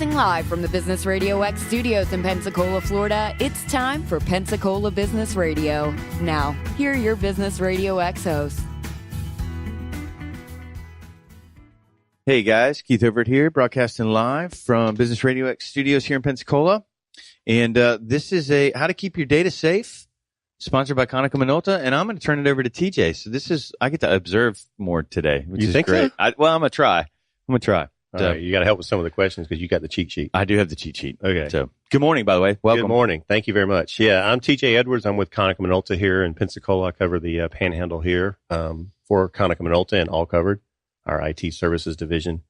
Broadcasting live from the Business Radio X studios in Pensacola, Florida, it's time for Pensacola Business Radio. Now, here are your Business Radio X hosts. Hey guys, Keith Overt here, broadcasting live from Business Radio X studios here in Pensacola. And this is a How to Keep Your Data Safe, sponsored by Konika Minolta. And I'm going to turn it over to TJ. So I get to observe more today, which is great. So? I'm going to try. All right, you got to help with some of the questions because you got the cheat sheet. I do have the cheat sheet. Okay. So, good morning, by the way. Welcome. Good morning. Thank you very much. Yeah, I'm TJ Edwards. I'm with Konika Minolta here in Pensacola. I cover the Panhandle here for Konika Minolta and All Covered, our IT services division.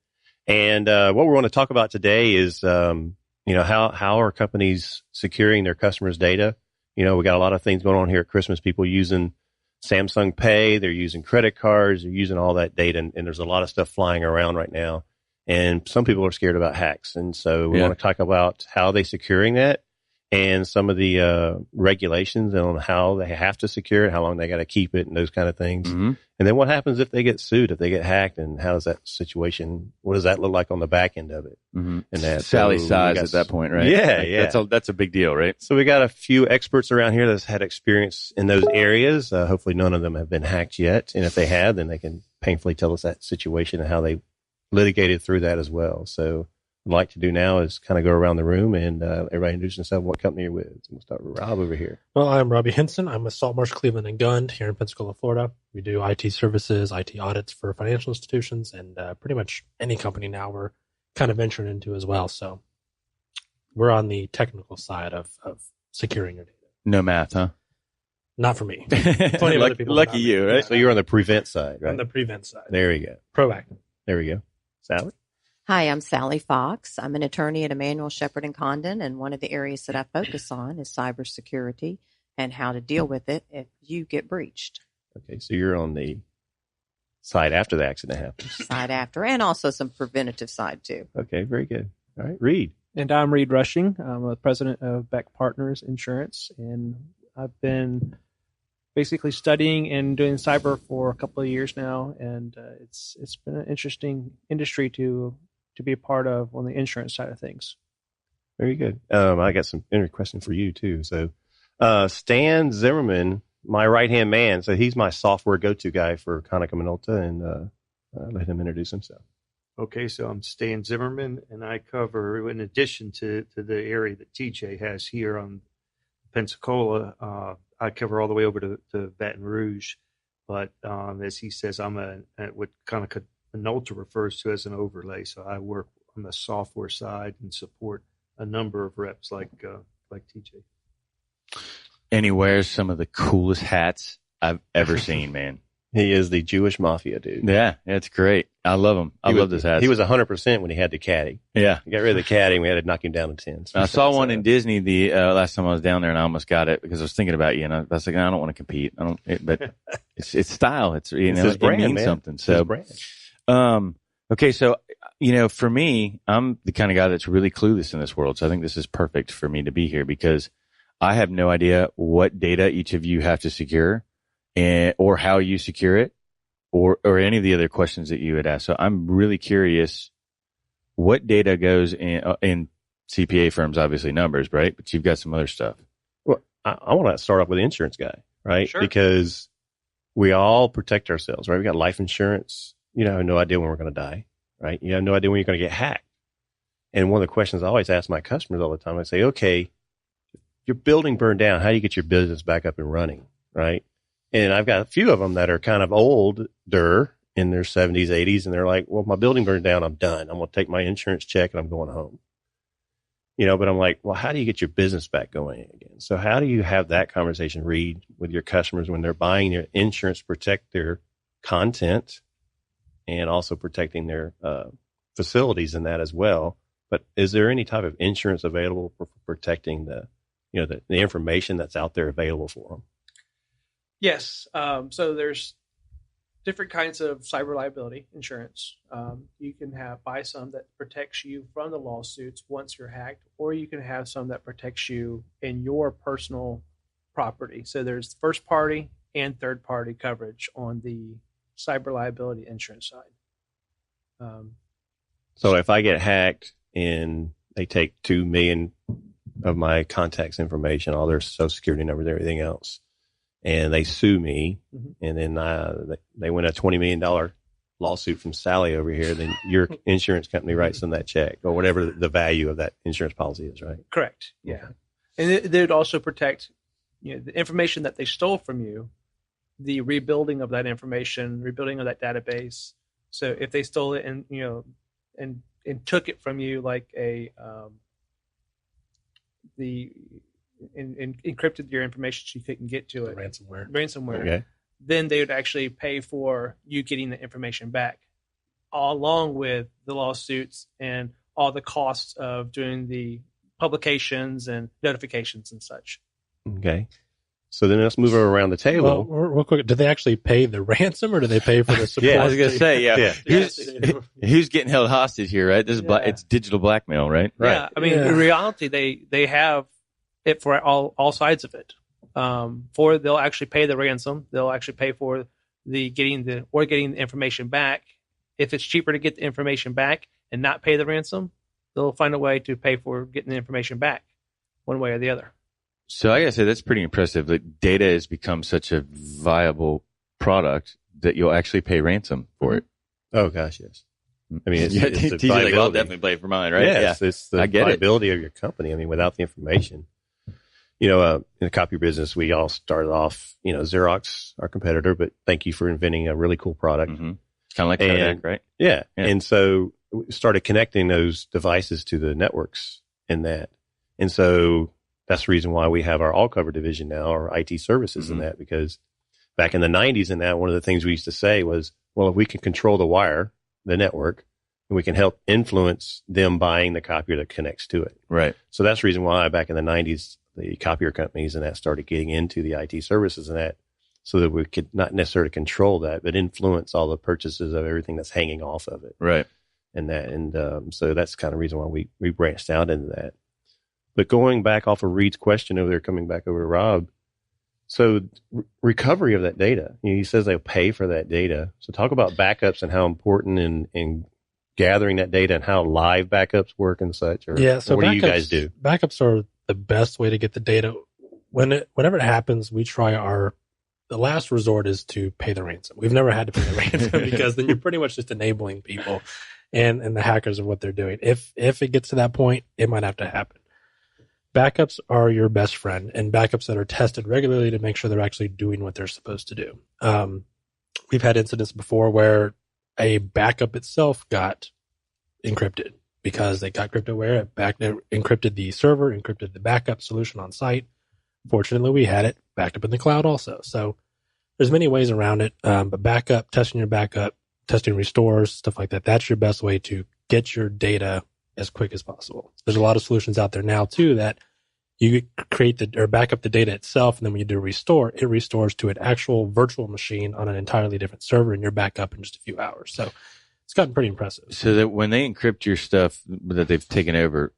And what we want to talk about today is, how are companies securing their customers' data? We got a lot of things going on here at Christmas. People using Samsung Pay, they're using credit cards, they're using all that data, and there's a lot of stuff flying around right now. And some people are scared about hacks. And so we want to talk about how they're securing that and some of the regulations on how they have to secure it, how long they got to keep it, and those kind of things. Mm-hmm. And then what happens if they get sued, if they get hacked, and how does that situation, what does that look like on the back end of it? Mm-hmm. And that Sally size at that point, right? Yeah, That's a big deal, right? So we got a few experts around here that's had experience in those areas. Hopefully none of them have been hacked yet. And if they have, then they can painfully tell us that situation and how they litigated through that as well. So what I'd like to do now is kind of go around the room and everybody introduce themselves, what company you're with. So we'll start with Rob over here. Well, I'm Robbie Henson. I'm with Saltmarsh, Cleveland & Gund here in Pensacola, Florida. We do IT services, IT audits for financial institutions, and pretty much any company now we're kind of venturing into as well. So we're on the technical side of securing your data. No math, huh? Not for me. Plenty of other people. Lucky you, right? So you're on the prevent side, right? On the prevent side. There you go. Proactive. There we go. Sally? Hi, I'm Sally Fox. I'm an attorney at Emmanuel, Shepherd & Condon, and one of the areas that I focus on is cybersecurity and how to deal with it if you get breached. Okay, so you're on the side after the accident happens. Side after, and also some preventative side, too. Okay, very good. All right, Reed. And I'm Reed Rushing. I'm a president of Beck Partners Insurance, and I've been basically studying and doing cyber for a couple of years now, and it's been an interesting industry to be a part of on the insurance side of things. Very good. I got some question for you too. So Stan Zimmerman, my right-hand man, so he's my software go-to guy for Konika Minolta, and let him introduce himself. Okay, so I'm Stan Zimmerman, and I cover, in addition to the area that TJ has here on Pensacola, I cover all the way over to Baton Rouge, but as he says, I'm what Konika Minolta refers to as an overlay. So I work on the software side and support a number of reps like TJ. And he wears some of the coolest hats I've ever seen, man. He is the Jewish mafia dude. Yeah, it's great. I love him. I love this hat. He was 100% when he had the caddy. Yeah. He got rid of the caddy and we had to knock him down to 10s. I saw one in Disney the last time I was down there, and I almost got it because I was thinking about you, and I was like, I don't want to compete. But it's style. It's his brand, it means man. something. It's so, his brand. Okay, so for me, I'm the kind of guy that's really clueless in this world. So I think this is perfect for me to be here because I have no idea what data each of you have to secure, or how you secure it, or any of the other questions that you had asked. So I'm really curious what data goes in CPA firms, obviously numbers, right? But you've got some other stuff. Well, I want to start off with the insurance guy, right? Sure. Because we all protect ourselves, right? We got life insurance. You have no idea when we're going to die, right? You have no idea when you're going to get hacked. And one of the questions I always ask my customers all the time, I say, okay, your building burned down. How do you get your business back up and running, right? And I've got a few of them that are kind of older in their 70s, 80s, and they're like, well, my building burned down. I'm done. I'm going to take my insurance check and I'm going home. But I'm like, well, how do you get your business back going again? So how do you have that conversation, Reed, with your customers when they're buying your insurance to protect their content and also protecting their facilities in that as well? But is there any type of insurance available for protecting the information that's out there available for them? Yes. So there's different kinds of cyber liability insurance. You can buy some that protects you from the lawsuits once you're hacked, or you can have some that protects you in your personal property. So there's first party and third party coverage on the cyber liability insurance side. So if I get hacked in they take 2 million of my contacts information, all their social security numbers, everything else, and they sue me. And then they win a $20 million lawsuit from Sally over here. Then your insurance company writes them that check or whatever the value of that insurance policy is, right? Correct. Yeah. And they would also protect, the information that they stole from you, the rebuilding of that information, rebuilding of that database. So if they stole it and and took it from you like encrypted your information so you couldn't get to it, ransomware. Okay. Then they would actually pay for you getting the information back, along with the lawsuits and all the costs of doing the publications and notifications and such. Okay. So then let's move around the table. Well, real quick, do they actually pay the ransom or do they pay for the support? Yeah, I was going to say, Who's getting held hostage here, right? This is it's digital blackmail, right? Yeah. I mean, in reality, they have it for all sides of it. They'll actually pay the ransom. They'll actually pay for getting the information back. If it's cheaper to get the information back and not pay the ransom, they'll find a way to pay for getting the information back, one way or the other. So I gotta say that's pretty impressive. That data has become such a viable product that you'll actually pay ransom for it. Oh gosh, yes. I mean, it's TJ's like, I'll definitely pay for mine, right? Yes, it's the viability of your company. I mean, without the information, in the copy business, we all started off, Xerox, our competitor, but thank you for inventing a really cool product. Mm-hmm. Kind of like Kodak, right? Yeah. And so we started connecting those devices to the networks in that. And so that's the reason why we have our all cover division now, our IT services in that, because back in the 90s in that, one of the things we used to say was, well, if we can control the wire, the network, and we can help influence them buying the copier that connects to it. Right. So that's the reason why back in the 90s, the copier companies and that started getting into the IT services and that, so that we could not necessarily control that, but influence all the purchases of everything that's hanging off of it. Right. And that, so that's the kind of reason why we branched out into that. But going back off of Reed's question over there, coming back over to Rob, so recovery of that data, he says they'll pay for that data. So talk about backups and how important in gathering that data and how live backups work and such. Or so what do you guys do? Backups are the best way to get the data. Whenever it happens, we try the last resort is to pay the ransom. We've never had to pay the ransom because then you're pretty much just enabling people and the hackers of what they're doing. If it gets to that point, it might have to happen. Backups are your best friend, and backups that are tested regularly to make sure they're actually doing what they're supposed to do. We've had incidents before where a backup itself got encrypted because they got cryptoware. It encrypted the server, encrypted the backup solution on site. Fortunately, we had it backed up in the cloud also. So there's many ways around it. But backup, testing your backup, testing restores, stuff like that, that's your best way to get your data as quick as possible. There's a lot of solutions out there now too that you create or back up the data itself, and then when you do restore, it restores to an actual virtual machine on an entirely different server, and you're back up in just a few hours. So it's gotten pretty impressive. So that when they encrypt your stuff that they've taken over,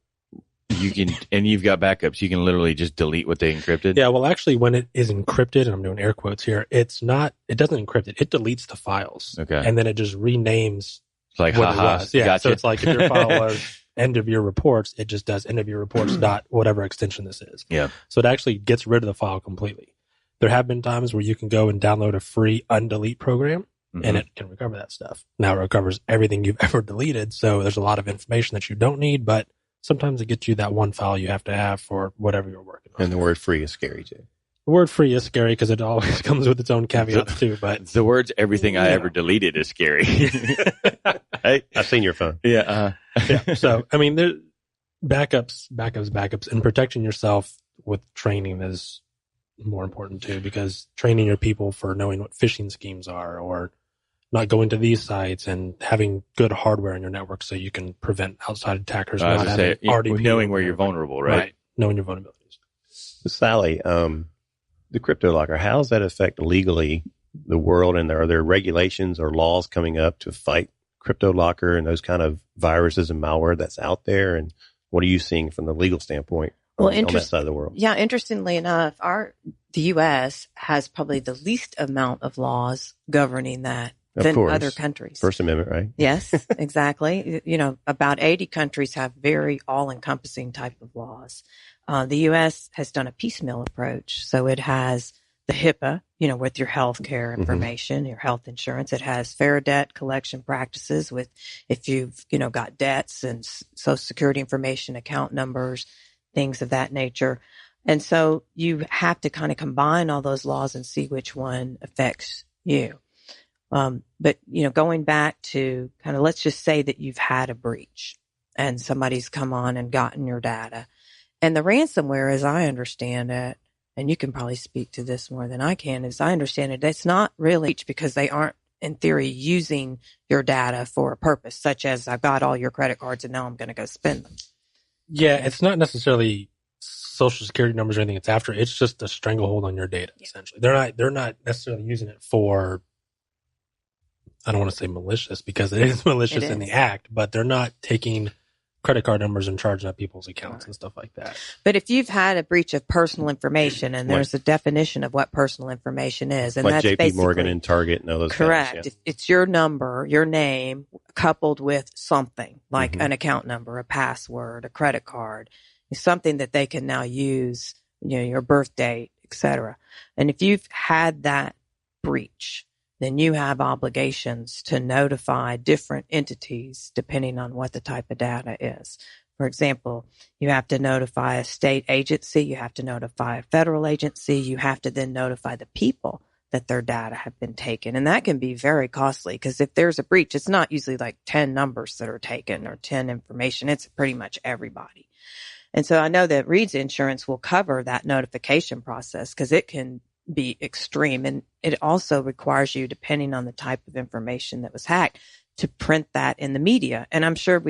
you can, and you've got backups, you can literally just delete what they encrypted? Yeah, well, actually, when it is encrypted, and I'm doing air quotes here, it doesn't encrypt it. It deletes the files. Okay. And then it just renames like, what it was. Yeah, gotcha. So it's like if your file was end of your reports, it just does end of your reports dot whatever extension this is. Yeah. So it actually gets rid of the file completely. There have been times where you can go and download a free undelete program, and it can recover that stuff. Now it recovers everything you've ever deleted, so there's a lot of information that you don't need, but sometimes it gets you that one file you have to have for whatever you're working on. And the word free is scary too. The word free is scary because it always comes with its own caveats too. But the words everything I ever deleted is scary. Hey, I've seen your phone. Yeah. So, I mean, backups, and protecting yourself with training is more important too, because training your people for knowing what phishing schemes are or not going to these sites and having good hardware in your network so you can prevent outside attackers not having RDP. Knowing where you're vulnerable, right? Knowing your vulnerabilities. So Sally, the crypto locker, how does that affect legally the world? And are there regulations or laws coming up to fight crypto locker and those kind of viruses and malware that's out there? And what are you seeing from the legal standpoint on that side of the world? Yeah, interestingly enough, the U.S. has probably the least amount of laws governing that than course. other countries. First Amendment, right? Yes, exactly. About 80 countries have very all-encompassing type of laws. The U.S. has done a piecemeal approach. So it has the HIPAA, with your health care information, your health insurance. It has fair debt collection practices with if you've, got debts and Social Security information, account numbers, things of that nature. And so you have to kind of combine all those laws and see which one affects you. But going back to kind of, let's just say that you've had a breach and somebody's come on and gotten your data. And the ransomware, as I understand it, and you can probably speak to this more than I can, as I understand it, it's not really because they aren't, in theory, using your data for a purpose, such as I've got all your credit cards and now I'm going to go spend them. Yeah, it's not necessarily Social Security numbers or anything it's after. It's just a stranglehold on your data, essentially. They're not necessarily using it for, I don't want to say malicious because it is malicious in the act, but they're not taking credit card numbers and charging up people's accounts and stuff like that. But if you've had a breach of personal information, and there's a definition of what personal information is, and like that's JP Morgan and Target and all those correct. guys, It's your number, your name, coupled with something like an account number, a password, a credit card, something that they can now use, your birth date, etc. And if you've had that breach, then you have obligations to notify different entities depending on what the type of data is. For example, you have to notify a state agency, you have to notify a federal agency, you have to then notify the people that their data have been taken. And that can be very costly because if there's a breach, it's not usually like 10 numbers that are taken or 10 information. It's pretty much everybody. And so I know that Reed's Insurance will cover that notification process because it can be extreme. And it also requires you, depending on the type of information that was hacked, to print that in the media. And I'm sure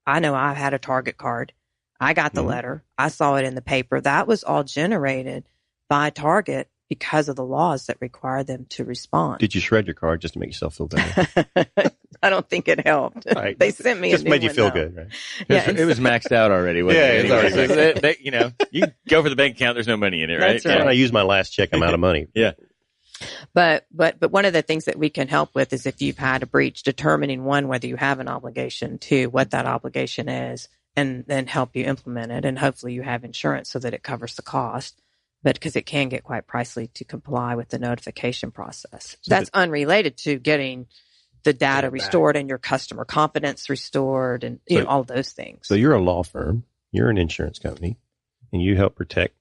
I know I had a Target card. I got the letter. I saw it in the paper. That was all generated by Target because of the laws that require them to respond. Did you shred your card just to make yourself feel better? I don't think it helped. Right. They sent me just a new made you one, feel though. good, right? Yeah, It was maxed out already. Wasn't it? It's already you go for the bank account. There's no money in it, right? That's right. When I use my last check, I'm out of money. Yeah. But one of the things that we can help with is if you've had a breach, determining one, whether you have an obligation, two, what that obligation is, and then help you implement it. And hopefully you have insurance so that it covers the cost. But because it can get quite pricey to comply with the notification process. So that's unrelated to getting the data restored and your customer confidence restored and all those things. So you're a law firm, you're an insurance company, and you help protect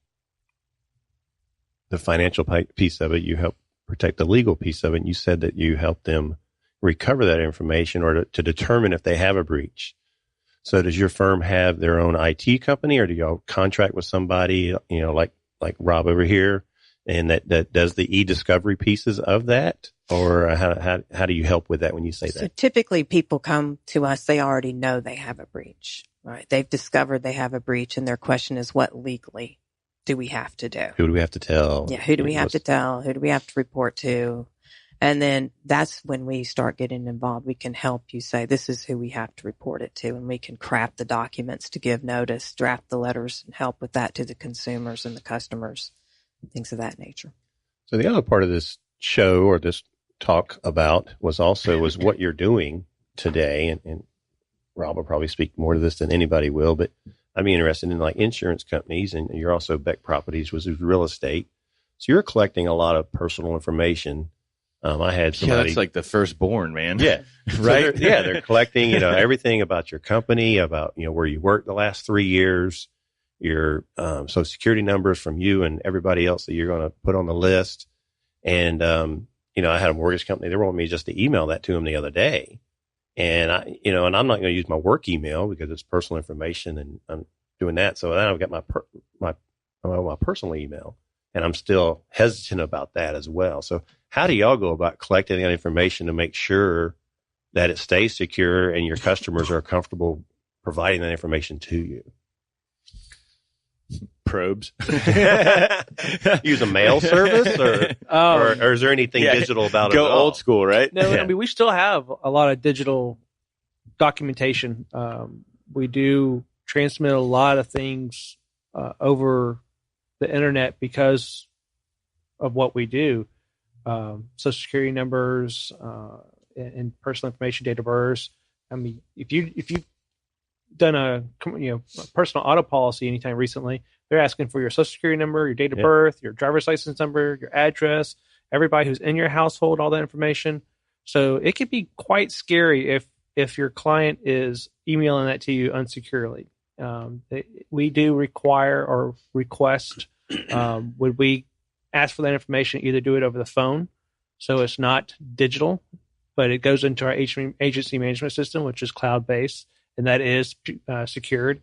the financial piece of it. You help protect the legal piece of it. And you said that you help them recover that information or to determine if they have a breach. So does your firm have their own IT company, or do y'all contract with somebody, like Rob over here, and that does the e-discovery pieces of that? Or how do you help with that when you say that? So typically people come to us, they already know they have a breach, right? They've discovered they have a breach, and their question is, what legally do we have to do? Who do we have to tell? Yeah, who do we have to tell? Who do we have to report to? And then that's when we start getting involved. We can help you say, this is who we have to report it to. And we can craft the documents to give notice, draft the letters, and help with that to the consumers and the customers, and things of that nature. So the other part of this show or this talk about was what you're doing today. And Rob will probably speak more to this than anybody will, but I'd be interested in like insurance companies, and you're also Beck Properties, which is real estate. So you're collecting a lot of personal information. I had somebody. Yeah, that's like the firstborn, man. Yeah. Right. So they're collecting, everything about your company, about, where you worked the last 3 years, your Social Security numbers from you and everybody else that you're going to put on the list. And, I had a mortgage company. They wanted me just to email that to them the other day. And and I'm not going to use my work email because it's personal information, and I'm doing that. So then I've got my personal email, and I'm still hesitant about that as well. So how do y'all go about collecting that information to make sure that it stays secure and your customers are comfortable providing that information to you? Probes. Use a mail service, or is there anything digital about it? Go old school, right? No, I mean, we still have a lot of digital documentation. We do transmit a lot of things over the internet because of what we do. Social Security numbers, and personal information, date of birth. I mean, if you've done a personal auto policy anytime recently, they're asking for your social security number, your date of birth, your driver's license number, your address, everybody who's in your household, all that information. So it could be quite scary if your client is emailing that to you unsecurely. We do require or request, would we ask for that information, either do it over the phone, so it's not digital, but it goes into our agency management system, which is cloud-based, and that is secured.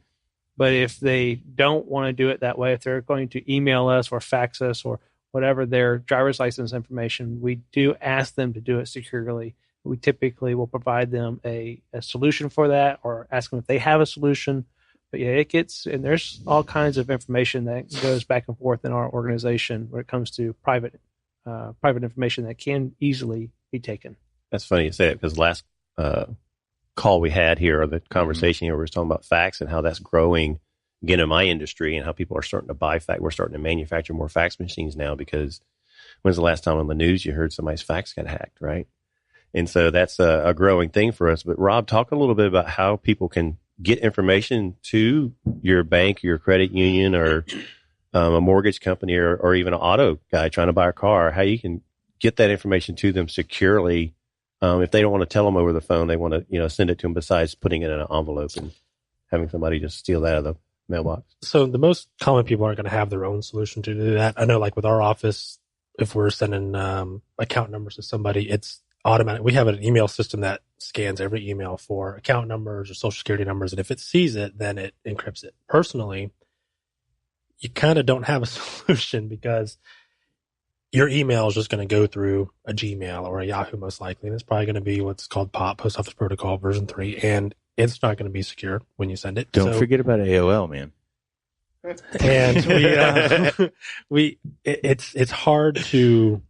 But if they don't want to do it that way, if they're going to email us or fax us or whatever their driver's license information, we do ask them to do it securely. We typically will provide them a solution for that, or ask them if they have a solution. But yeah, and there's all kinds of information that goes back and forth in our organization when it comes to private information that can easily be taken. That's funny you say it, because last call we had here, or the conversation here, we were talking about fax and how that's growing again in my industry, and how people are starting to buy fax. We're starting to manufacture more fax machines now, because when's the last time on the news you heard somebody's fax got hacked, right? And so that's a growing thing for us. But Rob, talk a little bit about how people can get information to your bank, your credit union, or a mortgage company, or even an auto guy trying to buy a car, how you can get that information to them securely. If they don't want to tell them over the phone, they want to, send it to them, besides putting it in an envelope and having somebody just steal that out of the mailbox. So the most common people aren't going to have their own solution to do that. I know, like with our office, if we're sending account numbers to somebody, it's automatic. We have an email system that scans every email for account numbers or social security numbers, and if it sees it, then it encrypts it. Personally, you kind of don't have a solution, because your email is just going to go through a Gmail or a Yahoo, most likely, and it's probably going to be what's called POP, Post Office Protocol version 3, and it's not going to be secure when you send it. Don't forget about AOL, man. And it's hard to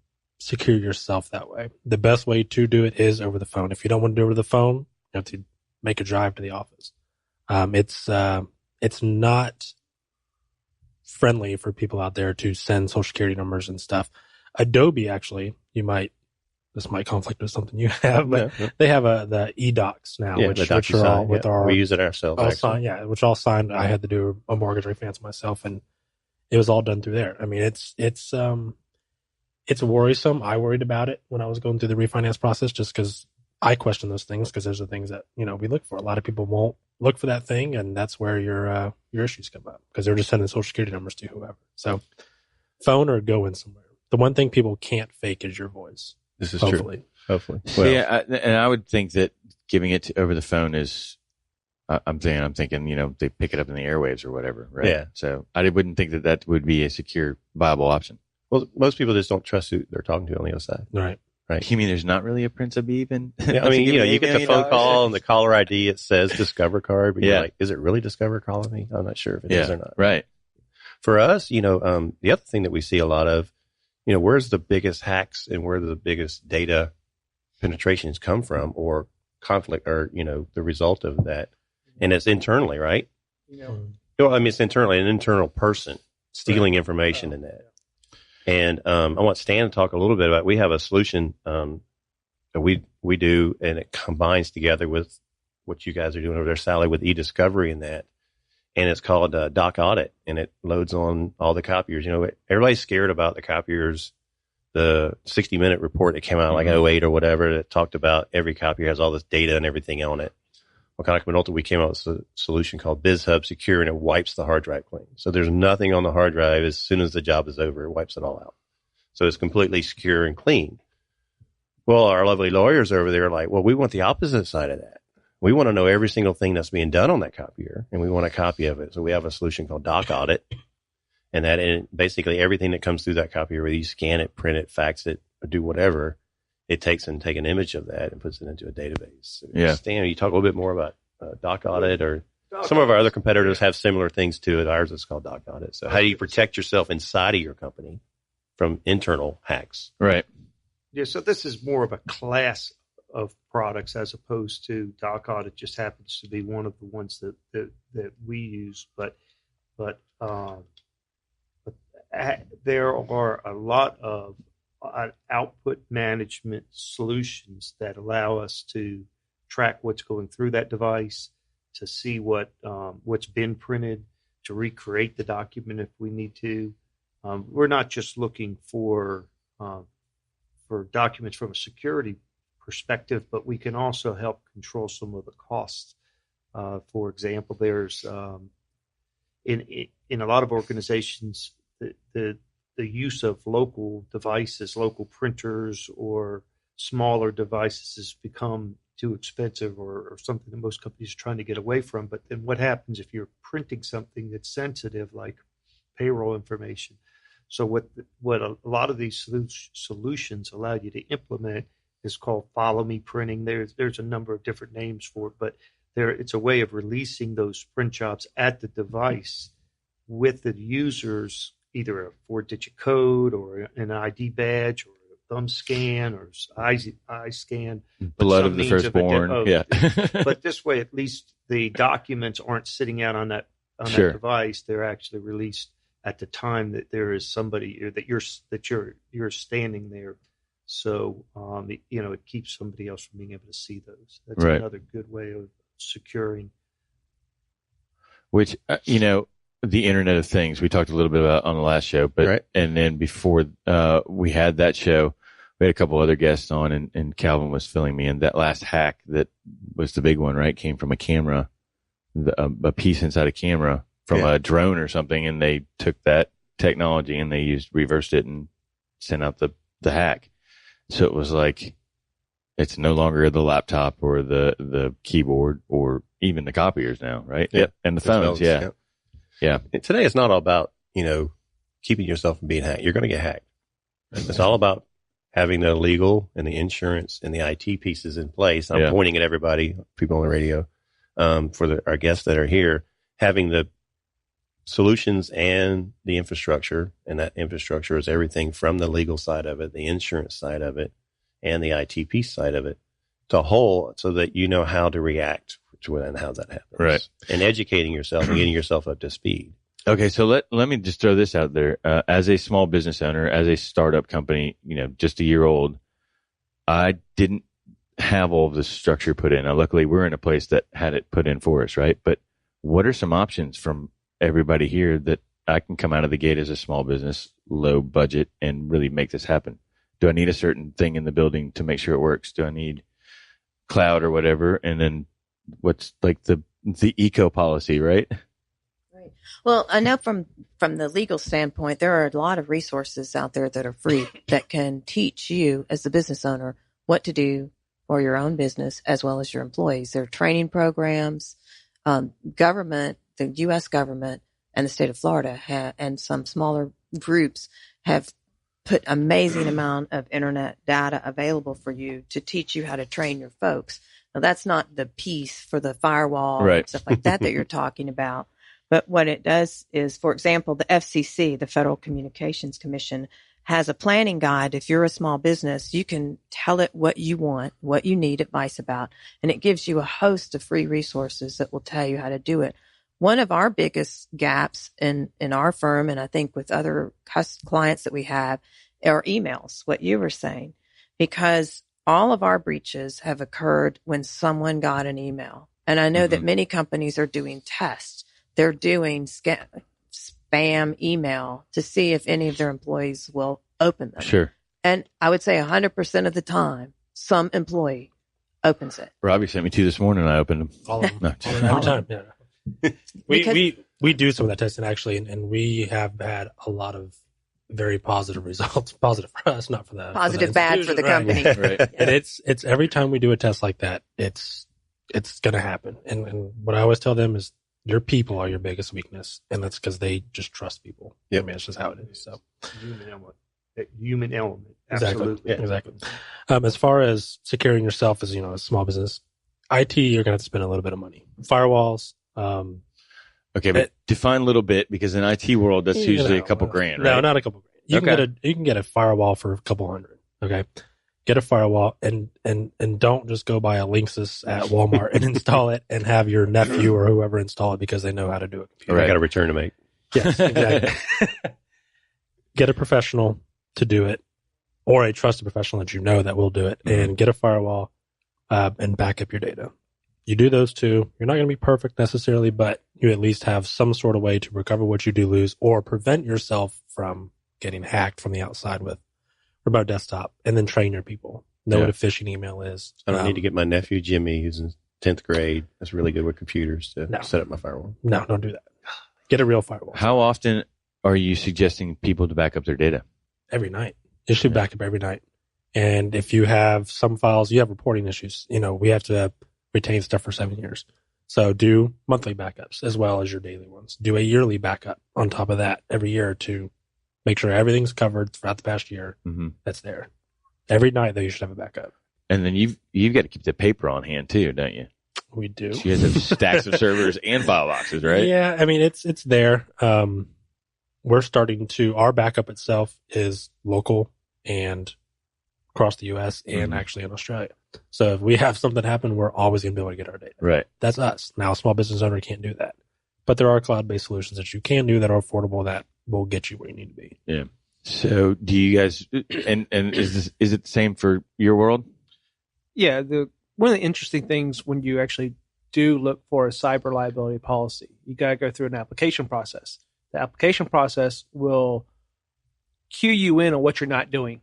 secure yourself that way. The best way to do it is over the phone. If you don't want to do it over the phone, you have to make a drive to the office. It's not friendly for people out there to send social security numbers and stuff. Adobe, actually, this might conflict with something you have, but they have the e-docs now, which are all with our. We use it ourselves. Which all signed. I had to do a mortgage refinance myself, and it was all done through there. I mean, it's worrisome. I worried about it when I was going through the refinance process, just because I question those things, because there's the things that we look for. A lot of people won't look for that thing, and that's where your issues come up, because they're just sending social security numbers to whoever. So, phone or go in somewhere. The one thing people can't fake is your voice. This is hopefully. true. Hopefully. Well, yeah, and I would think that giving it over the phone is. I'm thinking, they pick it up in the airwaves or whatever, right? Yeah. So I wouldn't think that would be a secure, viable option. Well, most people just don't trust who they're talking to on the other side. Right. You mean there's not really a Prince of even? Yeah, I mean, you get the phone call and the caller ID, it says Discover Card, but you're like, is it really Discover calling me? I'm not sure if it is or not. Right. For us, the other thing that we see a lot of, where's the biggest hacks and where the biggest data penetrations come from, or conflict, or, the result of that. And it's internally, right? It's internally, an internal person stealing information in that. And I want Stan to talk a little bit about, we have a solution that we do, and it combines together with what you guys are doing over there, Sally, with e-discovery and that. And it's called Doc Audit, and it loads on all the copiers. Everybody's scared about the copiers. The 60-minute report that came out like 08 or whatever, that talked about every copier has all this data and everything on it. Well, Konika Minolta, we came out with a solution called BizHub Secure, and it wipes the hard drive clean. So there's nothing on the hard drive. As soon as the job is over, it wipes it all out. So it's completely secure and clean. Well, our lovely lawyers over there are like, well, we want the opposite side of that. We want to know every single thing that's being done on that copier, and we want a copy of it. So we have a solution called Doc Audit, and basically everything that comes through that copier, whether you scan it, print it, fax it, or do whatever, it takes an image of that and puts it into a database. So Stan, you talk a little bit more about Doc Audit, or some of our other competitors have similar things to it. Ours is called Doc Audit. So how do you protect yourself inside of your company from internal hacks? Right. Yeah, so this is more of a class of products as opposed to Doc Audit. Just happens to be one of the ones that we use, but there are a lot of output management solutions that allow us to track what's going through that device, to see what's been printed, to recreate the document if we need to. We're not just looking for documents from a security perspective, but we can also help control some of the costs. For example, there's in a lot of organizations, the use of local devices, local printers, or smaller devices has become too expensive, or something that most companies are trying to get away from. But then what happens if you're printing something that's sensitive, like payroll information? So what a lot of these solutions allow you to implement is called follow me printing. There's a number of different names for it, but it's a way of releasing those print jobs at the device with the user's either a 4-digit code or an ID badge or a thumb scan or eye scan. Blood of the firstborn. Yeah. But this way, at least the documents aren't sitting out on that Sure. device. They're actually released at the time that there is somebody, or that you're standing there. So, it keeps somebody else from being able to see those. That's Right. another good way of securing. Which, the Internet of Things, we talked a little bit about on the last show, but, Right. and then before, we had that show, we had a couple other guests on, and Calvin was filling me in. That last hack that was the big one, right? Came from a camera, a piece inside a camera from a drone or something. And they took that technology and they reversed it and sent out the hack. So it was like, it's no longer the laptop or the keyboard or even the copiers now, right? Yeah. And the phones. Yeah. And today it's not all about, keeping yourself from being hacked. You're going to get hacked. It's all about having the legal and the insurance and the IT pieces in place. I'm pointing at everybody, people on the radio, for our guests that are here, having the solutions and the infrastructure. And that infrastructure is everything from the legal side of it, the insurance side of it, and the IT piece side of it to whole, so that you know how to react to it and how that happens. Right. And educating yourself and getting yourself up to speed. Okay. So let me just throw this out there. As a small business owner, as a startup company, just a year old, I didn't have all of this structure put in. Now, luckily we're in a place that had it put in for us, right? But what are some options from everybody here that I can come out of the gate as a small business, low budget, and really make this happen? Do I need a certain thing in the building to make sure it works? Do I need cloud or whatever? And then what's like the eco policy, right? Right. Well, I know from the legal standpoint, there are a lot of resources out there that are free that can teach you as the business owner what to do for your own business as well as your employees. There are training programs, government, the U.S. government and the state of Florida and some smaller groups have put amazing amount of internet data available for you to teach you how to train your folks. Now, that's not the piece for the firewall Right. and stuff like that you're talking about. But what it does is, for example, the FCC, the Federal Communications Commission, has a planning guide. If you're a small business, you can tell it what you want, what you need advice about, and it gives you a host of free resources that will tell you how to do it. One of our biggest gaps in our firm, and I think with other clients that we have, are emails, what you were saying, because all of our breaches have occurred when someone got an email. And I know that many companies are doing tests. They're doing spam email to see if any of their employees will open them. Sure. And I would say 100% of the time, some employee opens it. Robbie sent me 2 this morning and I opened them. All of them. No. Every time. Yeah. Because- We do some of that testing actually, and we have had a lot of very positive results. Positive for us, not for the Positive, bad for the company. Right. And it's every time we do a test like that, it's going to happen. And what I always tell them is your people are your biggest weakness, and that's because they just trust people. Yep. I mean, it's just how it is. So Human element. exactly, Absolutely. exactly. As far as securing yourself as a small business, IT, you're going to have to spend a little bit of money. Firewalls. Okay, but define a little bit, because in IT world, that's usually a couple grand, right? No, not a couple grand. You can get a firewall for a couple hundred. Okay. Get a firewall and don't just go buy a Linksys at Walmart and install it and have your nephew or whoever install it because they know how to do it. I got a return to make. Yes, exactly. Get a professional to do it, or a trusted professional that you know that will do it, and get a firewall and back up your data. You do those two. You're not going to be perfect necessarily, but you at least have some sort of way to recover what you do lose or prevent yourself from getting hacked from the outside with remote desktop, and then train your people. Know what a phishing email is. I don't need to get my nephew Jimmy, who's in 10th grade, that's really good with computers, to set up my firewall. No, don't do that. Get a real firewall. How often are you suggesting people to back up their data? Every night. You should back up every night. And if you have some files, you have reporting issues. We have to retain stuff for 7 years. So do monthly backups as well as your daily ones. Do a yearly backup on top of that every year to make sure everything's covered throughout the past year. That's there. Every night, though, you should have a backup. And then you've got to keep the paper on hand too, don't you? We do. So you guys have stacks of servers and file boxes, right? Yeah, I mean it's there. We're starting to. Our backup itself is local and across the U.S. and actually in Australia. So if we have something happen, we're always going to be able to get our data. Right. That's us. Now, a small business owner can't do that, but there are cloud-based solutions that you can do that are affordable that will get you where you need to be. Yeah. So do you guys? And is it the same for your world? Yeah. One of the interesting things when you actually do look for a cyber liability policy, you got to go through an application process. The application process will cue you in on what you're not doing.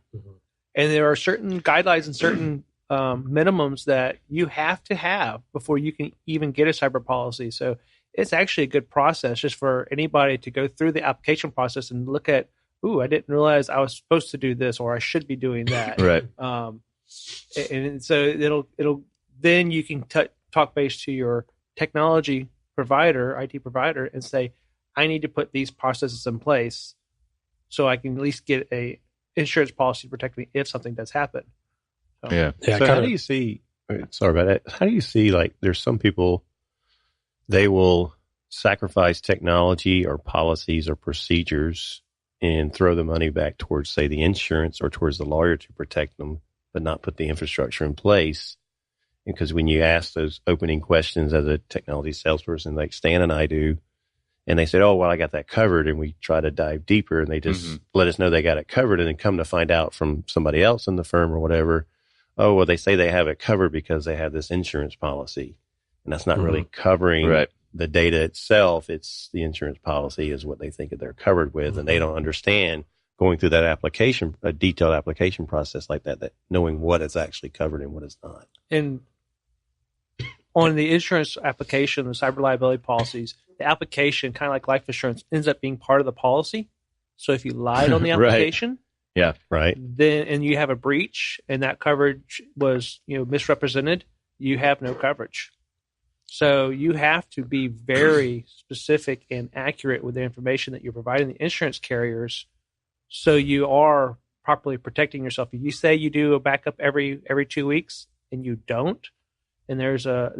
And there are certain guidelines and certain minimums that you have to have before you can even get a cyber policy. So it's actually a good process just for anybody to go through the application process and look at, I didn't realize I was supposed to do this, or I should be doing that. Right. And so it'll then you can talk base to your technology provider, IT provider, and say, I need to put these processes in place so I can at least get a insurance policy to protect me if something does happen. Yeah. So how do you see, sorry about that. How do you see, like, there's some people, they will sacrifice technology or policies or procedures and throw the money back towards, say, the insurance or towards the lawyer to protect them, but not put the infrastructure in place. Because when you ask those opening questions as a technology salesperson, like Stan and I do, and they said, oh, well, I got that covered. And we try to dive deeper, and they just let us know they got it covered. And then come to find out from somebody else in the firm or whatever, oh, well, they say they have it covered because they have this insurance policy. And that's not really covering the data itself. It's the insurance policy is what they think that they're covered with. And they don't understand going through that application, a detailed application process like that knowing what is actually covered and what is not. And on the insurance application, the cyber liability policies, the application, kind of like life insurance, ends up being part of the policy. So if you lied on the application, then and you have a breach and that coverage was misrepresented, you have no coverage. So you have to be very specific and accurate with the information that you're providing the insurance carriers, so you are properly protecting yourself. If you say you do a backup every 2 weeks and you don't, and there's a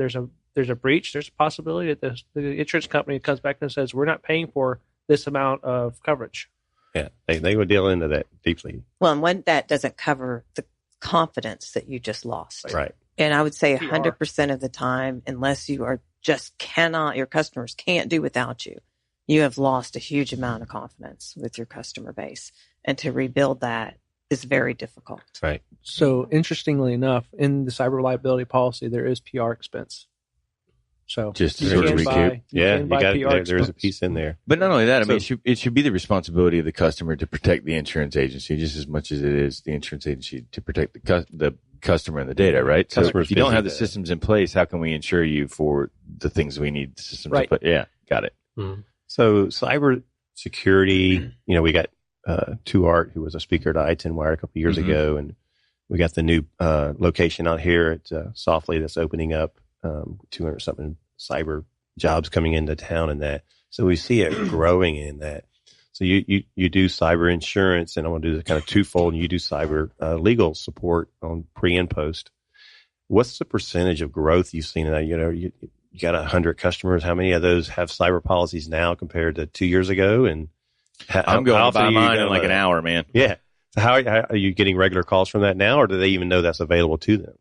breach, there's a possibility that the insurance company comes back and says, we're not paying for this amount of coverage. Yeah, they would deal into that deeply. Well, and when that doesn't cover the confidence that you just lost. Right. And I would say 100% of the time, unless you are your customers can't do without you, you have lost a huge amount of confidence with your customer base. And to rebuild that is very difficult. Right. So interestingly enough, in the cyber liability policy, there is PR expense. So just to sort of recoup. There's a piece in there. But not only that, I mean, it should be the responsibility of the customer to protect the insurance agency just as much as it is the insurance agency to protect the customer and the data, right? So if you don't have the systems in place, how can we insure you for the things we need the systems to put? Yeah, got it. Mm-hmm. So cyber security, we got Tuart, who was a speaker at I-10 a couple of years ago, and we got the new location out here at Softly that's opening up, 200 something cyber jobs coming into town and that. So we see it growing in that. So you do cyber insurance, and I want to do the kind of twofold, and you do cyber legal support on pre and post. What's the percentage of growth you've seen in that? You got 100 customers. How many of those have cyber policies now compared to 2 years ago? And I'm going to buy mine in like an hour, man. Yeah. So how are you getting regular calls from that now, or do they even know that's available to them?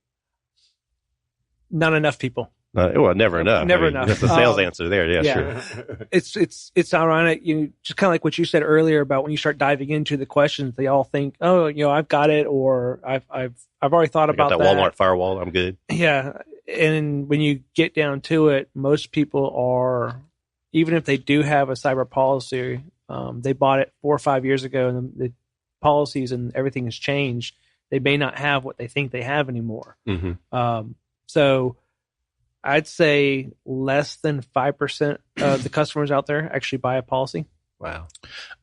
Not enough people. Never enough. Never enough. That's the sales answer there. Yeah, yeah. sure. It's ironic. Just kind of like what you said earlier about when you start diving into the questions, they all think, oh, I've got it, or I've already thought about that Walmart firewall. I'm good. Yeah. And when you get down to it, most people are, even if they do have a cyber policy, they bought it 4 or 5 years ago, and the policies and everything has changed. They may not have what they think they have anymore. Mm-hmm. So I'd say less than 5% of the customers out there actually buy a policy. Wow.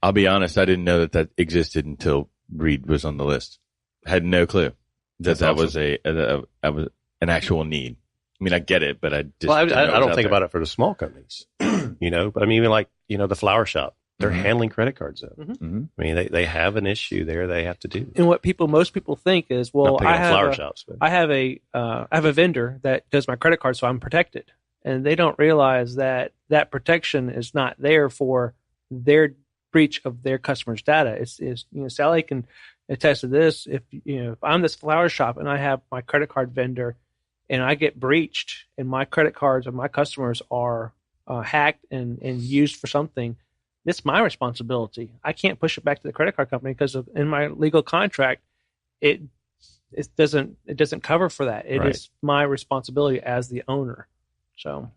I'll be honest, I didn't know that existed until Reed was on the list. I had no clue that was an actual need. I mean, I get it, but I just I don't think about it for the small companies, but I mean, even like, the flower shop, they're handling credit cards though. Mm-hmm. I mean, they have an issue there they have to do. And what most people think is, well, I have a vendor that does my credit card, so I'm protected. And they don't realize that protection is not there for their breach of their customers' data. It's Sally can attest to this. If I'm this flower shop and I have my credit card vendor and I get breached and my credit cards of my customers are hacked and used for something, it's my responsibility. I can't push it back to the credit card company because in my legal contract, it doesn't cover for that. It is my responsibility as the owner. So,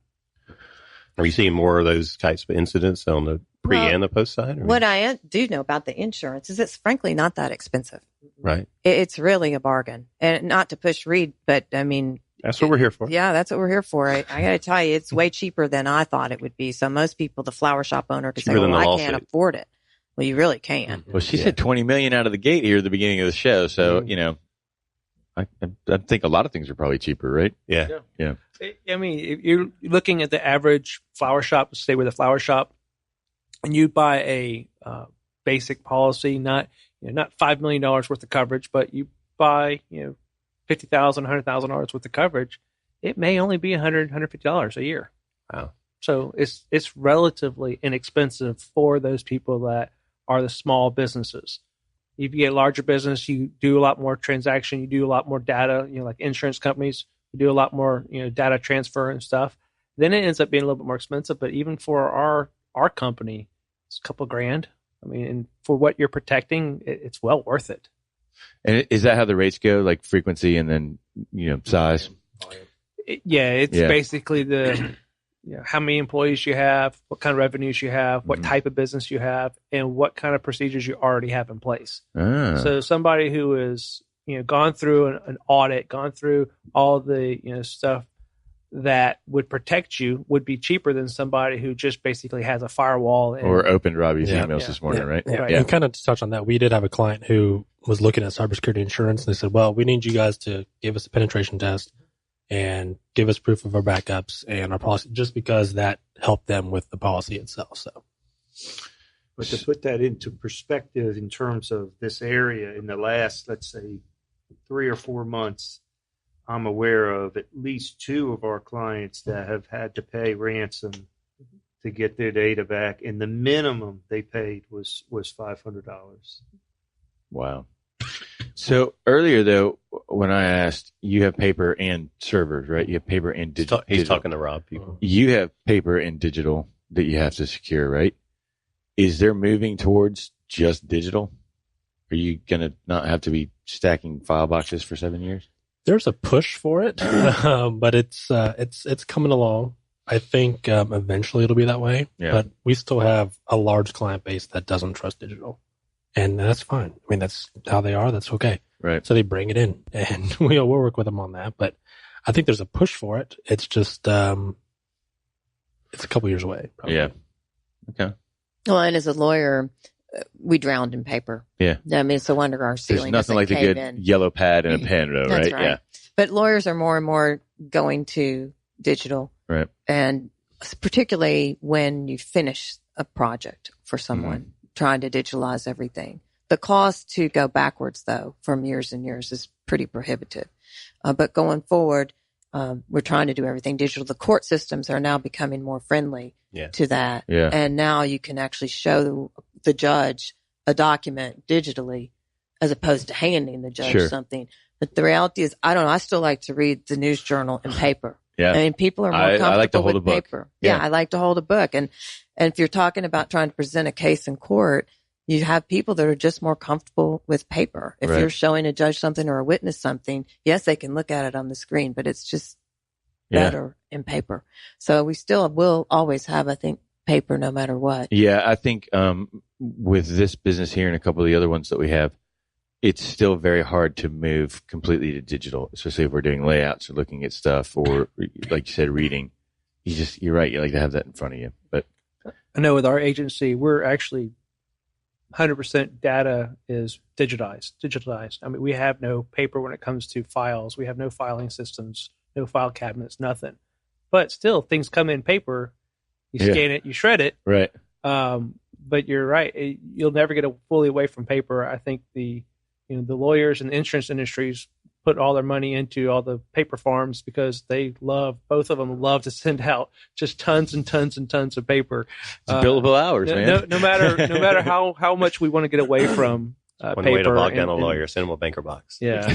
are you seeing more of those types of incidents on the pre and the post side? What I do know about the insurance is it's frankly not that expensive. Right. It's really a bargain, and not to push Reed, but I mean. That's what we're here for. Yeah, that's what we're here for. I got to tell you, it's way cheaper than I thought it would be. So most people, the flower shop owner, could say, well, I can't afford it. Well, you really can. Well, she said $20 million out of the gate here at the beginning of the show. So, I think a lot of things are probably cheaper, right? Yeah. I mean, if you're looking at the average flower shop, stay with a flower shop, and you buy a basic policy, not $5 million worth of coverage, but you buy, $50,000, $100,000 worth of coverage, it may only be $100, $150 a year. Wow. So it's relatively inexpensive for those people that are the small businesses. If you get a larger business, you do a lot more transaction, you do a lot more data, like insurance companies, you do a lot more, data transfer and stuff. Then it ends up being a little bit more expensive. But even for our company, it's a couple grand. I mean, and for what you're protecting, it's well worth it. And is that how the rates go, like frequency and then, size? It's basically the how many employees you have, what kind of revenues you have, what type of business you have, and what kind of procedures you already have in place. So somebody who is, gone through an audit, gone through all the, stuff that would protect you would be cheaper than somebody who just basically has a firewall. Or opened Robbie's emails this morning, right? Yeah. And kind of to touch on that, we did have a client who was looking at cybersecurity insurance, and they said, well, we need you guys to give us a penetration test and give us proof of our backups and our policy, just because that helped them with the policy itself. So, but to put that into perspective in terms of this area, in the last, let's say, 3 or 4 months, I'm aware of at least 2 of our clients that have had to pay ransom to get their data back, and the minimum they paid was $500. Wow. So earlier, though, when I asked, you have paper and servers, right? You have paper and digital. He's talking to Rob. People. You have paper and digital that you have to secure, right? Is there moving towards just digital? Are you going to not have to be stacking file boxes for 7 years? There's a push for it, but it's coming along. I think eventually it'll be that way, but we still have a large client base that doesn't trust digital, and that's fine. I mean, that's how they are. That's okay. Right. So they bring it in, and we'll work with them on that. But I think there's a push for it. It's just it's a couple years away. Probably. Yeah. Okay. Well, and as a lawyer, we drowned in paper. Yeah. I mean, so under our ceiling. There's nothing like the good yellow pad and a pen, though, That's right? Yeah. But lawyers are more and more going to digital. Right. And particularly when you finish a project for someone, trying to digitalize everything. The cost to go backwards, though, from years and years is pretty prohibitive. But going forward, we're trying to do everything digital. The court systems are now becoming more friendly to that. Yeah. And now you can actually show the judge a document digitally as opposed to handing the judge something. But the reality is, I don't know, I still like to read the news journal in paper. Yeah. I mean, people are more I comfortable like to hold with a book. paper. Yeah. Yeah, I like to hold a book. And if you're talking about trying to present a case in court, you have people that are just more comfortable with paper. If Right. you're showing a judge something or a witness something, yes, they can look at it on the screen, but it's just better in paper. So we still will always have, I think, paper no matter what. Yeah, I think with this business here and a couple of the other ones that we have, it's still very hard to move completely to digital, especially if we're doing layouts or looking at stuff or, like you said, reading. You're right. You like to have that in front of you. But I know with our agency, we're actually 100% data is digitized. I mean, we have no paper when it comes to files. We have no filing systems, no file cabinets, nothing. But still, things come in paper. You scan it, you shred it. Right. But you're right. You'll never get fully away from paper. I think the lawyers and the insurance industries put all their money into all the paper farms because both of them love to send out just tons and tons and tons of paper. It's billable hours, man. No matter how much we want to get away from One paper. way to bog down a lawyer, send them a banker box. Yeah,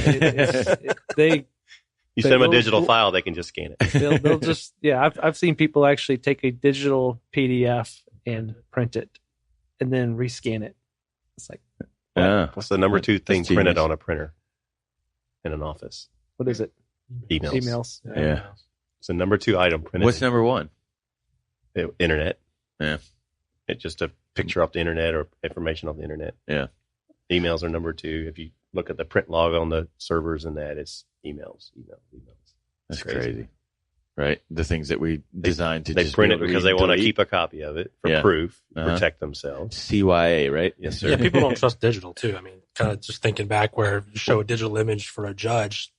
You send them a digital file, they can just scan it. They'll just I've seen people actually take a digital PDF and print it, and then rescan it. It's like, what's the number 2 thing genius. printed on a printer in an office? what is it? Emails. Yeah. It's the number 2 item printed. What's number 1? Internet. Yeah. It's just a picture off the internet or information off the internet. Yeah. Emails are number 2. If you look at the print log on the servers and that, it's emails. That's crazy. Right. The things that we designed to They just print be it able because to they want to delete. keep a copy of it for proof, protect themselves. CYA, right? Yes, sir. Yeah, people don't trust digital too. I mean, kind of just thinking back where you show a digital image for a judge,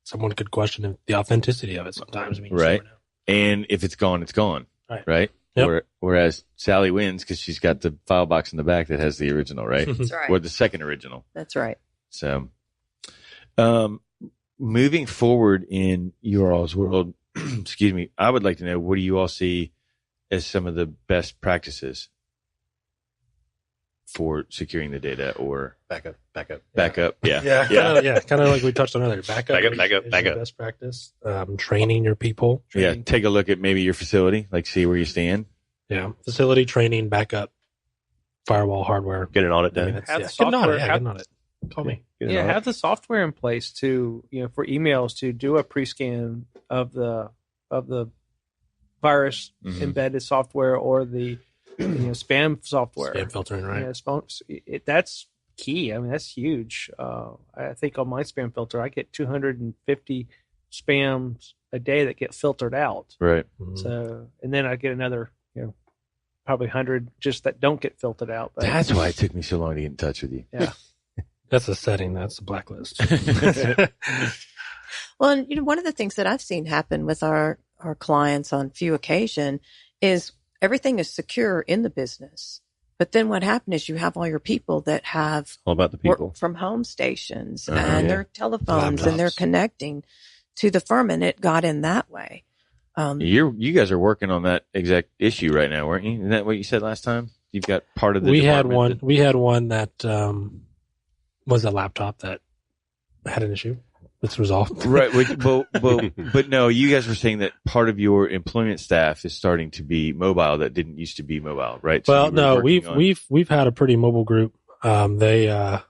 someone could question the authenticity of it sometimes. I mean, you just Right. never know. And if it's gone, it's gone. Right. Yep. Whereas Sally wins because she's got the file box in the back that has the original, right? That's right. Or the second original. That's right. So, moving forward in your all's world, excuse me, I would like to know, what do you all see as some of the best practices for securing the data or Backup. Yeah. Kind of like we touched on earlier. Backup is Backup. the best practice. Training your people. Yeah. Take a look at maybe your facility, like see where you stand. Yeah, facility training, backup, firewall, hardware. Get an audit I mean, done. it's, Have yeah, the get an audit. software- Yeah, have- get an audit. Call me. Get an audit. Have the software in place to for emails to do a pre-scan of the virus embedded software or the spam software. Spam filtering, right? Yeah, that's key. I mean, that's huge. I think on my spam filter, I get 250 spams a day that get filtered out. Right. Mhm. So, and then I get another, probably 100 just that don't get filtered out. But, That's why it took me so long to get in touch with you. yeah. That's a setting. That's a blacklist. Well, and, one of the things that I've seen happen with our clients on few occasion is everything is secure in the business. But then what happened is you have all your people that have All about the people. work from home stations Uh-huh, and yeah. their telephones and they're Laptops. connecting to the firm, and it got in that way. You guys are working on that exact issue right now, weren't you? Isn't that what you said last time? You've got part of the We had department one. that- We had one that was a laptop that had an issue. It's resolved. Right. But no, you guys were saying that part of your employment staff is starting to be mobile that didn't used to be mobile, right? So Well, you were no, working on- we've had a pretty mobile group. They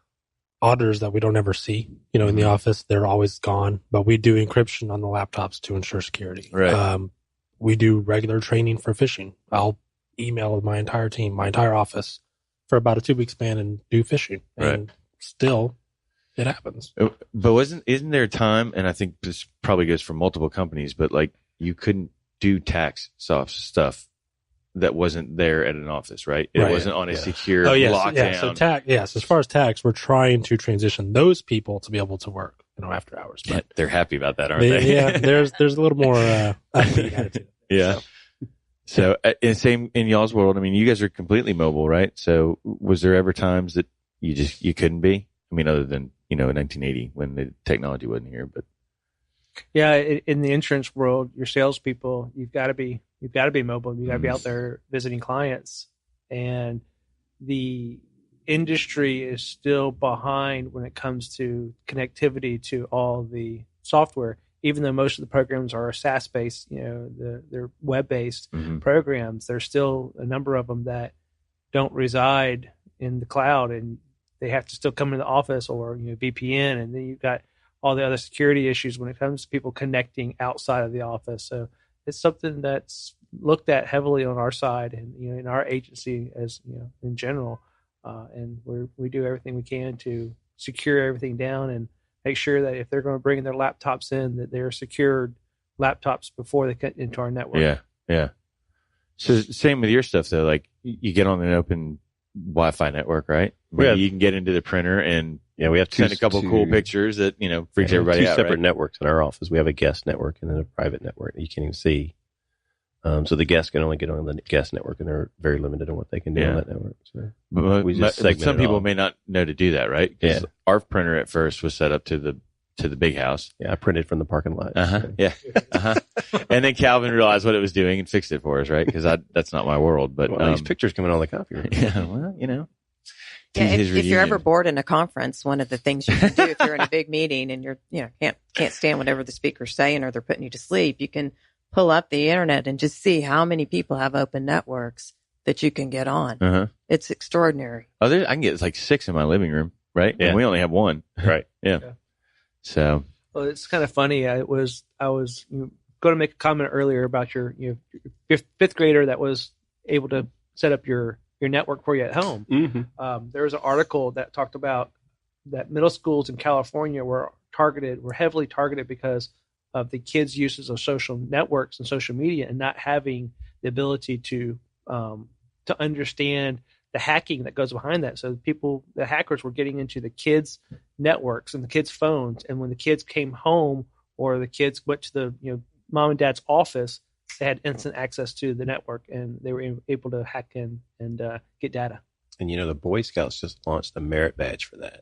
auditors that we don't ever see, in the office. They're always gone, but we do encryption on the laptops to ensure security. Right. We do regular training for phishing. I'll email my entire team, my entire office for about a 2-week span and do phishing. And still it happens. But isn't there a time, and I think this probably goes for multiple companies, but like you couldn't do tax soft stuff that wasn't there at an office, right? It Right. wasn't on a secure Oh, yes. lockdown. Yeah. So as far as tax, we're trying to transition those people to be able to work, after hours. But They're happy about that, aren't they? yeah, there's a little more upbeat attitude. Yeah. So, and same in y'all's world. I mean, you guys are completely mobile, right? So, was there ever times that you couldn't be? I mean, other than in 1980 when the technology wasn't here, but Yeah, in the insurance world, your salespeople, you've got to be mobile. You got to be out there visiting clients, and the industry is still behind when it comes to connectivity to all the software. even though most of the programs are SaaS based, they're web based Mm-hmm. programs, there's still a number of them that don't reside in the cloud, and they have to still come into the office or VPN, and then you've got all the other security issues when it comes to people connecting outside of the office. So it's something that's looked at heavily on our side and in our agency as in general, and we do everything we can to secure everything down and make sure that if they're going to bring their laptops in, that they're secured laptops before they get into our network. Yeah. So same with your stuff though. Like you get on an open Wi-Fi network, right? You can get into the printer and we have send a couple cool pictures that freaks everybody out. Two separate right? networks in our office. We have a guest network and then a private network that you can't even see. So the guests can only get on the guest network, and they're very limited on what they can do on that network. So we just but some people may not know to do that, right? Because our printer at first was set up to the big house. Yeah, I printed from the parking lot. And then Calvin realized what it was doing and fixed it for us, right? Because that's not my world. But these pictures coming on the copy room. Yeah, well, if you're ever bored in a conference, one of the things you can do if you're in a big meeting and you're can't stand whatever the speaker's saying or they're putting you to sleep, you can pull up the internet and just see how many people have open networks that you can get on. It's extraordinary. I can get like 6 in my living room, right? Yeah. And we only have 1. Right. Yeah. So. Well, it's kind of funny. I was going to make a comment earlier about your fifth grader that was able to set up your network for you at home. Mm-hmm. There was an article that talked about that middle schools in California were heavily targeted because of the kids' uses of social networks and social media and not having the ability to understand the hacking that goes behind that. So the hackers were getting into the kids' networks and the kids' phones. And when the kids came home or the kids went to the mom and dad's office, they had instant access to the network and they were able to hack in and get data. And the Boy Scouts just launched a merit badge for that.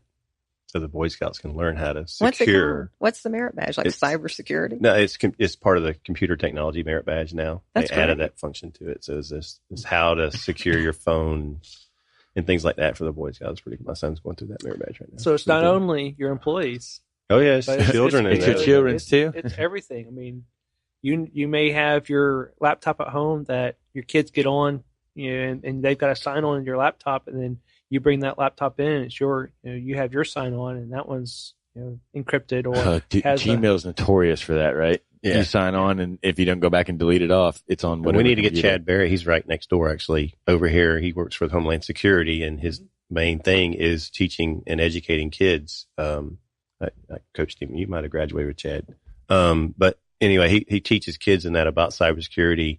So the Boy Scouts can learn how to secure. What's the merit badge? Like cybersecurity? No, it's part of the computer technology merit badge now. That's they added that function to it. So it's how to secure your phone and things like that for the Boy Scouts. My son's going through that merit badge right now. So it's not only your employees. Oh yeah, it's children. It's your children's too. It's everything. I mean, you may have your laptop at home that your kids get on, and they've got to sign on your laptop, and then you bring that laptop in. It's you have your sign on, and that one's encrypted or Gmail's notorious for that, right? Yeah. You sign on, and if you don't go back and delete it off, it's on whatever. We need to get Chad Berry. He's right next door, actually, over here. He works for Homeland Security, and his main thing is teaching and educating kids. I coached him. You might have graduated with Chad, but anyway, he teaches kids in that about cybersecurity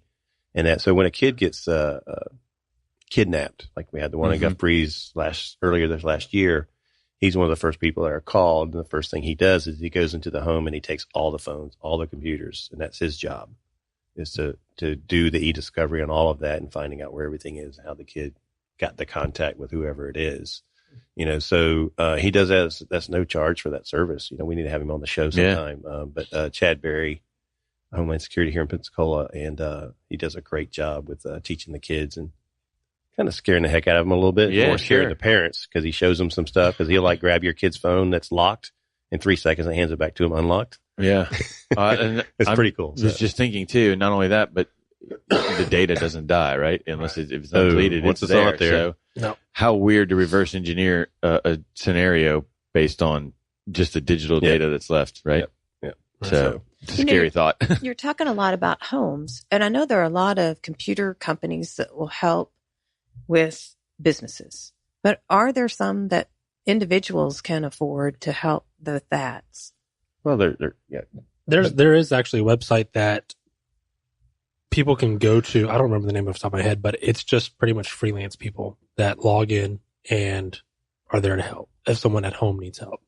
and that. So when a kid gets kidnapped, like we had the one in Guff Breeze earlier this last year, he's one of the first people that are called. And the first thing he does is he goes into the home and he takes all the phones, all the computers, and that's his job, is to do the e-discovery on all of that and finding out where everything is, how the kid got the contact with whoever it is. So he does that. That's no charge for that service. We need to have him on the show sometime. Yeah. But Chad Berry, Homeland Security here in Pensacola, and he does a great job with teaching the kids and kind of scaring the heck out of them a little bit. Yeah, more scaring the parents because he shows them some stuff because he'll grab your kid's phone that's locked in 3 seconds and hands it back to him unlocked. Yeah. And it's pretty cool. I was just thinking too, not only that, but the data doesn't die, right? Unless if it's not deleted, once it's it's there. out there. So how weird to reverse engineer a scenario based on just the digital data that's left, right? Yep. So it's a scary thought. You're talking a lot about homes, and I know there are a lot of computer companies that will help with businesses, but are there some that individuals can afford to help with that? Well, there is actually a website that people can go to. I don't remember the name off the top of my head, but it's just pretty much freelance people that log in and are there to help if someone at home needs help.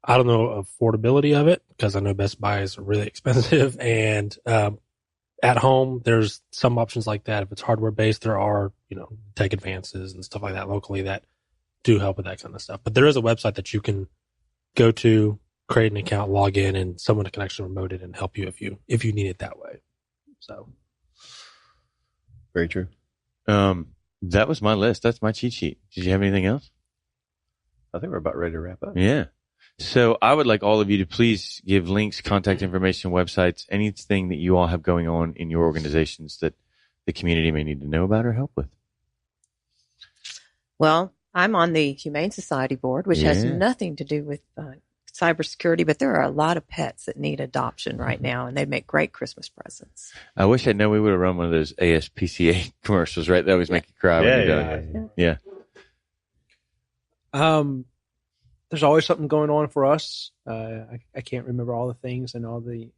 I don't know affordability of it because I know Best Buy is really expensive, and at home there's some options like that. If it's hardware based, there are tech advances and stuff like that locally that do help with that kind of stuff. But there is a website that you can go to, create an account, log in, and someone can actually remote it and help you if you need it that way. So very true. That was my list. That's my cheat sheet. Did you have anything else? I think we're about ready to wrap up. Yeah. So I would like all of you to please give links, contact information, websites, anything that you all have going on in your organizations that the community may need to know about or help with. Well, I'm on the Humane Society board, which has nothing to do with cybersecurity, but there are a lot of pets that need adoption right now, and they make great Christmas presents. I wish I'd known we would have run one of those ASPCA commercials, right? That always make you cry when you're done. Yeah. There's always something going on for us. I can't remember all the things and all the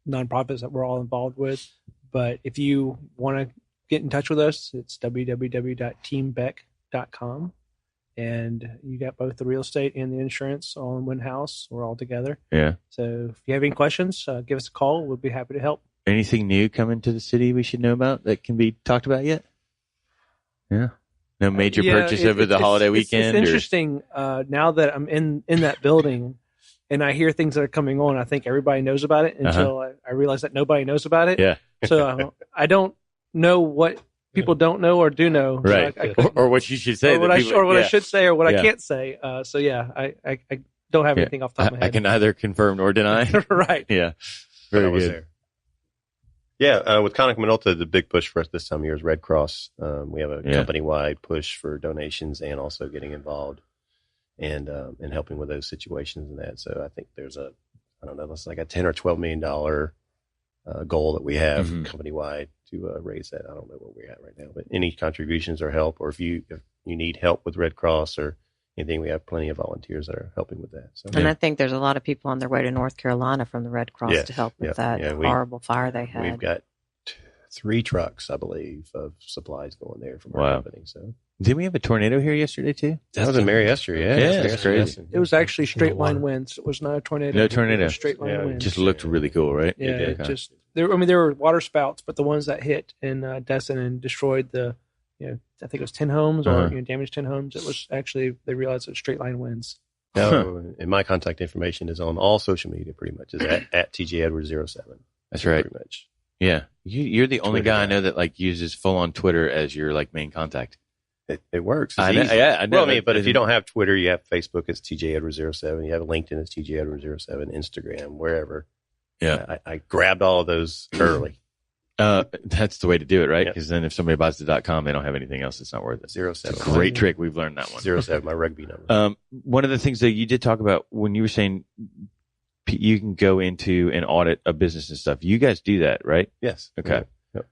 nonprofits that we're all involved with. But if you want to get in touch with us, it's www.teambeck.com. And you got both the real estate and the insurance all in one house. We're all together. Yeah. So if you have any questions, give us a call. We'll be happy to help. Anything new coming to the city we should know about that can be talked about yet? Yeah. No major purchase over the holiday weekend? It's interesting. Now that I'm in that building and I hear things that are coming on, I think everybody knows about it until I realize that nobody knows about it. Yeah. So I don't know what people don't know or do know. Right. So or what you should say. Or what I should say or what I can't say. I don't have anything off the top of my head. I can neither confirm nor deny. Right. Yeah. Very good. There. Yeah, with Konika Minolta, the big push for us this time of year is Red Cross. We have a company-wide push for donations and also getting involved and helping with those situations and that. So I think there's it's like a $10 or $12 million goal that we have company-wide to raise that. I don't know where we're at right now, but any contributions or help, or if you need help with Red Cross or anything, we have plenty of volunteers that are helping with that. So, and I think there's a lot of people on their way to North Carolina from the Red Cross to help with that horrible fire they had. We've got 3 trucks, I believe, of supplies going there from our company. So, did we have a tornado here yesterday too? That was in Mariester. Yeah, that's crazy. It was actually straight line winds. It was not a tornado. No tornado. Straight line winds. Just looked really cool, right? Yeah, there were water spouts, but the ones that hit in Destin and destroyed I think it was 10 homes or damaged 10 homes. It was actually, they realized it was straight line winds. And my contact information is on all social media pretty much. Is at TJ Edwards 07. That's right. Pretty much. Yeah. You're the only guy I know that uses full on Twitter as your main contact. It works. I know. Yeah, I know. Well, but if you don't have Twitter, you have Facebook. It's TJ Edwards 07. You have LinkedIn. It's TJ Edwards 07. Instagram, wherever. Yeah. I grabbed all of those early. That's the way to do it, right? Because then if somebody buys the .com, they don't have anything else. It's not worth it. 07. It's a great trick. We've learned that one. 07, my rugby number. One of the things that you did talk about when you were saying you can go into and audit a business and stuff. You guys do that, right? Yes. Okay. Yep.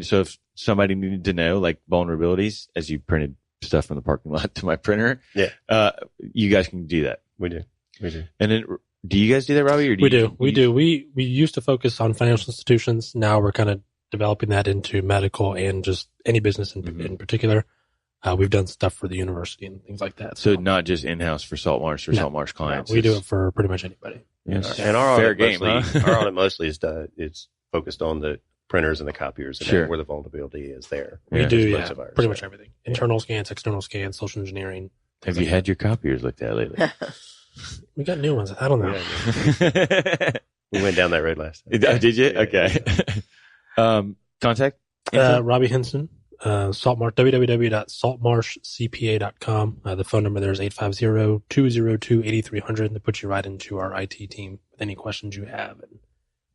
So if somebody needed to know vulnerabilities as you printed stuff from the parking lot to my printer, you guys can do that. We do. And then, do you guys do that, Robbie? Or we do. We used to focus on financial institutions. Now we're kind of developing that into medical and just any business in particular. We've done stuff for the university and things like that. So not just in-house for Salt Marsh or Salt Marsh clients. We do it for pretty much anybody. Yes. And our fair audit game, mostly, our audit mostly is it's focused on the printers and the copiers and where the vulnerability is there. We do pretty much everything. Internal scans, external scans, social engineering. Have you had your copiers looked at lately? We got new ones. I don't know. We went down that road last time. Did you? Okay. Contact? Robbie Henson, www.saltmarshcpa.com. The phone number there is 850-202-8300. That puts you right into our IT team with any questions you have, and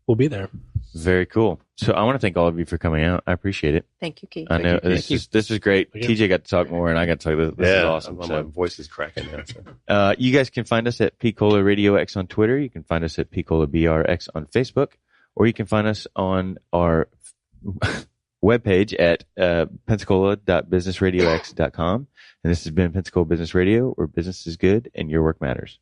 we'll be there. Very cool. So I want to thank all of you for coming out. I appreciate it. Thank you, Keith. I know this is great. TJ got to talk more, and I got to talk. This is awesome. My voice is cracking now. So. You guys can find us at Pensacola Radio X on Twitter. You can find us at Pensacola BRX on Facebook, or you can find us on our webpage at pensacola.businessradiox.com. And this has been Pensacola Business Radio, where business is good and your work matters.